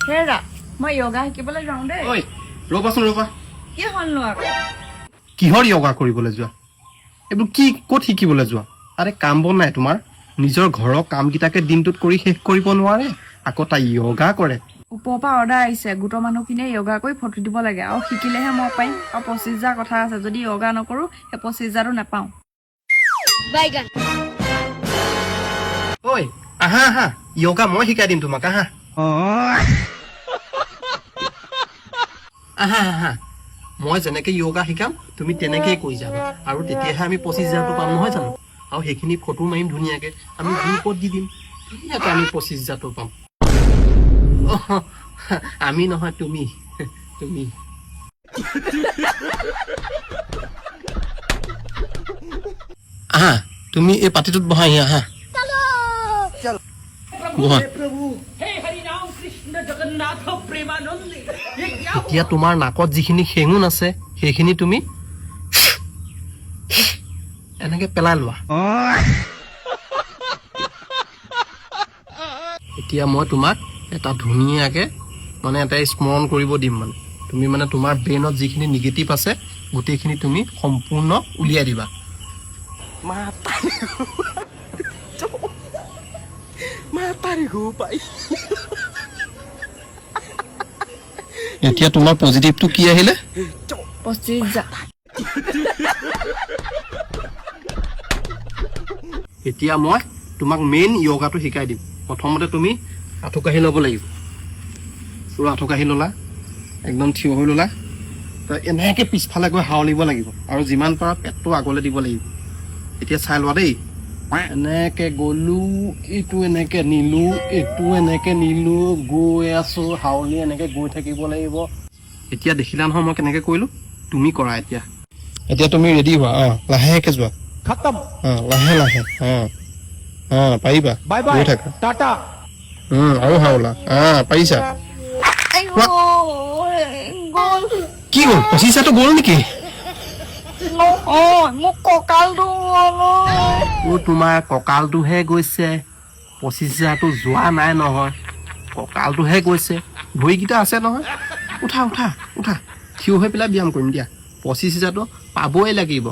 হেৰা মই য়োগা শিকিবলৈ যাওঁ দেই ঐ ৰ'বাচোন ৰ'বা কি হ'লনো আকৌ কিহৰ য়োগা কৰিবলৈ যোৱা এইবোৰ কি ক'ত শিকিবলৈ যোৱা আৰে কাম বন নাই তোমাৰ নিজৰ ঘৰৰ কামকেইটাকে দিনটোত কৰি শেষ কৰিব নোৱাৰে আকৌ তাই য়োগা কৰে ওপৰৰ পৰা অৰ্ডাৰ আহিছে গোটৰ মানুহখিনিয়ে য়োগা কৰি ফটো দিব লাগে আৰু শিকিলেহে মই পাৰিম আৰু 25,000 কথা আছে যদি য়োগা নকৰো সেই 25,000টো নাপাওঁ ঐ আহা আহা য়োগা মই শিকাই দিম তোমাক আহা আহা আহা মই যেনেকে য়োগা শিকাম তুমি তেনেকেই কৰি যাবা আৰু তেতিয়াহে আমি 25,000টো পাম নহয় জানো আৰু সেইখিনি ফটো মাৰিম ধুনীয়াকে আমি গ্ৰুপত দি দিম ধুনীয়াকে আমি 25,000টো পাম আমি নহয় তুমি তুমি আহা তুমি এই পাতিটোত বহাই আহা বহা এতিয়া তোমাৰ নাকত যিখিনি শেঙুন আছে সেইখিনি তুমি এনেকে পেলাই লোৱা এতিয়া মই তোমাক এটা ধুনীয়াকে মানে এটা স্মৰণ কৰিব দিম মানে তুমি মানে তোমাৰ ব্ৰেইনত যিখিনি নিগেটিভ আছে গোটেইখিনি তুমি সম্পূৰ্ণ উলিয়াই দিবা এতিয়া তোমাৰ পজিটিভটো কি আহিলে 25,000 এতিয়া মই তোমাক মেইন য়োগাটো শিকাই দিম প্ৰথমতে তুমি আঁঠু কাঢ়ি ল'ব লাগিব পুৰা আঁঠু কাঢ়ি ল'লা একদম থিয় হৈ ল'লা এনেকে পিছফালে গৈ হাওলিব লাগিব আৰু যিমান পাৰা পেটটো আগলৈ দিব লাগিব এতিয়া চাই লোৱা দেই এনেকে গলো এইটো এনেকে নিলো এইটো এনেকে নিলো গৈ আছো হাওলি এনেকে গৈ থাকিব লাগিব এতিয়া দেখিলা নহয় মই কেনেকে কৰিলো তুমি কৰা এতিয়া এতিয়া তুমি ৰেডি হোৱা লাহেকে যোৱা खत्म লাহে লাহে পাৰিবা बाय গৈ बाय থাকা टाटा আৰু হাওলা পাৰিছা গ'ল কি গ'ল 25,000টো গ'ল নেকি মোক কঁকালটো তোমাৰ কঁকালটোহে গৈছে 25,000টো যোৱা নাই নহয় কঁকালটোহে গৈছে ভৰিকেইটা আছে নহয় উঠা উঠা উঠা থিয় হৈ পেলাই ব্যায়াম কৰিম দিয়া 25,000টো পাবই লাগিব